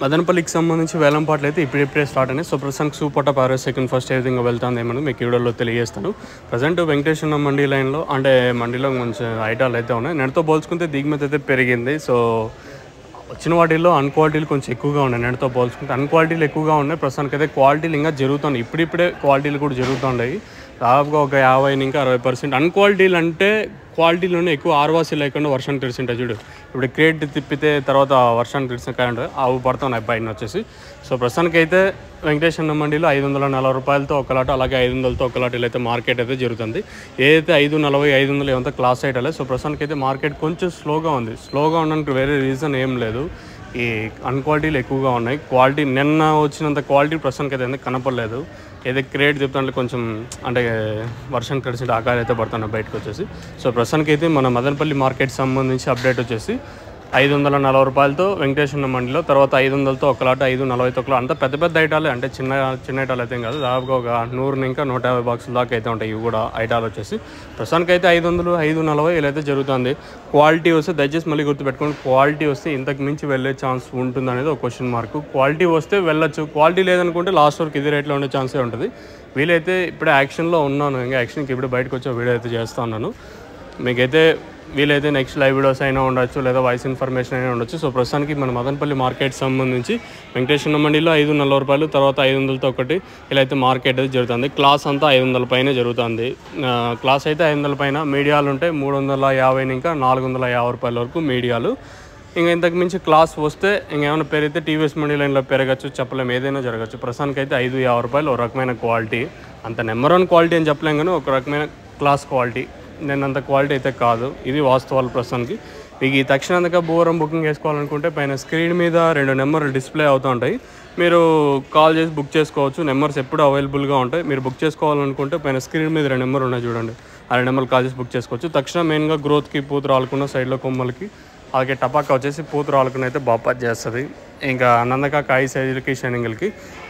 మదనపల్లికి సంబంధించి వేలంపాట్లు అయితే ఇప్పుడిప్పుడే స్టార్ట్ అయినాయి. సో ప్రస్తుతానికి super top average second first ఏ విధంగా వెళ్తుంది ఏమని మీకు వీడియోలో తెలియజేస్తాను. ప్రజెంట్ వెంకటేశ్వర మండీ లైన్లో అంటే మండీలో కొంచెం ఐటాలు అయితే ఉన్నాయి. నెట్తో పోల్చుకుంటే దిగుమతి అయితే పెరిగింది. సో వచ్చిన వాటిల్లో అన్క్వాలిటీలు కొంచెం ఎక్కువగా ఉన్నాయి. నెట్తో పోల్చుకుంటే అన్క్వాలిటీలు ఎక్కువగా ఉన్నాయి. ప్రస్తుతానికి అయితే క్వాలిటీలు ఇంకా జరుగుతున్నాయి. ఇప్పుడిప్పుడే క్వాలిటీలు కూడా జరుగుతున్నాయి. దాదాపుగా ఒక 50 నుంచి 60%. అన్క్వాలిటీలు అంటే క్వాలిటీలోనే ఎక్కువ ఆర్వాసీ లేకుండా వర్షానికి తెరిచింటాయి చూడు. ఇప్పుడు క్రేట్ తిప్పితే తర్వాత వర్షానికి తెరిచిన కాయ అవి పడుతున్నాయి బయట వచ్చేసి. సో ప్రస్తుతానికి అయితే వెంకటేశ్వర మండీలో 540 రూపాయలతో ఒక లాట్, అలాగే 500తో ఒక లాట్ అయితే మార్కెట్ అయితే జరుగుతుంది. ఏదైతే 540, 500 ఏమంతా క్లాస్ ఐటాలే. సో ప్రస్తుతానికి అయితే మార్కెట్ కొంచెం స్లోగా ఉంది. స్లోగా ఉండడానికి వేరే రీజన్ ఏం లేదు. ఈ అన్క్వాలిటీలు ఎక్కువగా ఉన్నాయి. క్వాలిటీ నిన్న వచ్చినంత క్వాలిటీ ప్రస్తుతానికి అయితే కనపడలేదు. ఏదైతే క్రేట్ చెప్తాంటే కొంచెం అంటే వర్షం కలిసి ఆకారం అయితే పడుతున్నాయి బయటకు వచ్చేసి. సో ప్రస్తుతానికి అయితే మన మదనపల్లి మార్కెట్ సంబంధించి అప్డేట్ వచ్చేసి 540 రూపాయలతో వెంకటేశ్వర మండీలో, తర్వాత 500తో ఒక లాట్, 540తో ఒక లాట్. అంతా పెద్ద పెద్ద ఐటాలే, అంటే చిన్న ఐటాలు అయితే కాదు. దాదాపుగా ఒక 100 ఇంకా 150 బాక్సుల దాకా అయితే ఉంటాయి ఇవి కూడా ఐటాలు వచ్చేసి. ప్రస్తుతానికి అయితే 500, 540 ఇలా అయితే జరుగుతుంది. క్వాలిటీ వస్తే దయచేసి మళ్ళీ గుర్తుపెట్టుకోండి, క్వాలిటీ వస్తే ఇంతకు మించి వెళ్ళే ఛాన్స్ ఉంటుంది అనేది ఒక క్వశ్చన్ మార్క్. క్వాలిటీ వస్తే వెళ్ళొచ్చు, క్వాలిటీ లేదనుకుంటే లాస్ట్ వరకు ఇది రేట్లో ఉండే ఛాన్సే ఉంటుంది. వీలైతే ఇప్పుడే యాక్షన్లో ఉన్నాను, ఇంకా యాక్షన్కి ఇప్పుడు బయటకు వచ్చే వీడియో అయితే చేస్తూ ఉన్నాను. మీకైతే వీలైతే నెక్స్ట్ లైవ్ వీడియోస్ అయినా ఉండొచ్చు, లేదా వాయిస్ ఇన్ఫర్మేషన్ అయినా ఉండొచ్చు. సో ప్రస్తుతానికి మన మదనపల్లి మార్కెట్ సంబంధించి వెంకటేశ్వర మండీలో 540 రూపాయలు, తర్వాత 500తో ఒకటి ఇలా అయితే మార్కెట్ అయితే జరుగుతుంది. క్లాస్ అంతా 500 పైన జరుగుతుంది. క్లాస్ అయితే 500 పైన, మీడియాలు ఉంటే 350 ఇంకా 450 రూపాయల వరకు మీడియాలు. ఇంకా ఇంతకు మించి క్లాస్ వస్తే ఇంకేమైనా పెరిగితే టీవీఎస్ మండీ లైన్లో పెరగచ్చు, చెప్పలేము, ఏదైనా జరగచ్చు. ప్రస్తుతానికి అయితే 550 రూపాయలు ఒక రకమైన క్వాలిటీ, అంత నెంబర్ 1 క్వాలిటీ అని చెప్పలేం కానీ ఒక రకమైన క్లాస్ క్వాలిటీ. నేను అంత క్వాలిటీ అయితే కాదు, ఇది వాస్తవాలు. ప్రస్తుతానికి మీకు ఈ తక్షణంగా భూవరం బుకింగ్ చేసుకోవాలనుకుంటే పైన స్క్రీన్ మీద 2 నెంబర్లు డిస్ప్లే అవుతూ ఉంటాయి. మీరు కాల్ చేసి బుక్ చేసుకోవచ్చు. నెంబర్స్ ఎప్పుడు అవైలబుల్గా ఉంటాయి. మీరు బుక్ చేసుకోవాలనుకుంటే పైన స్క్రీన్ మీద 2 నెంబర్ ఉన్నాయి చూడండి, ఆ 2 నెంబర్లు కాల్ చేసి బుక్ చేసుకోవచ్చు. తక్షణం మెయిన్గా గ్రోత్కి, పూత రాలకుండా, సైడ్లో కొమ్మలకి, అలాగే టపాకా వచ్చేసి పూత రాలకుండా అయితే బాపాత్ చేస్తుంది. ఇంకా నందకాక ఐ సైజులకి, షైనింగ్లకి.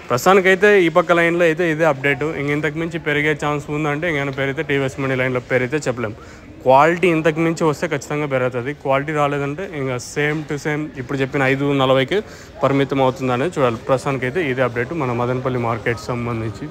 ప్రస్తుతానికైతే ఈ పక్క లైన్లో అయితే ఇదే అప్డేటు. ఇంతకు మించి పెరిగే ఛాన్స్ ఉందంటే ఇంకేమైనా పెరిగితే టీవీఎస్ మండీ లైన్లో పెరిగితే చెప్పలేము. క్వాలిటీ ఇంతకు మించి వస్తే ఖచ్చితంగా పెరుగుతుంది. క్వాలిటీ రాలేదంటే ఇంకా సేమ్ టు సేమ్ ఇప్పుడు చెప్పిన 540కి పరిమితం అవుతుంది అనేది చూడాలి. ప్రస్తుతానికైతే ఇదే అప్డేటు మన మదనపల్లి మార్కెట్ సంబంధించి.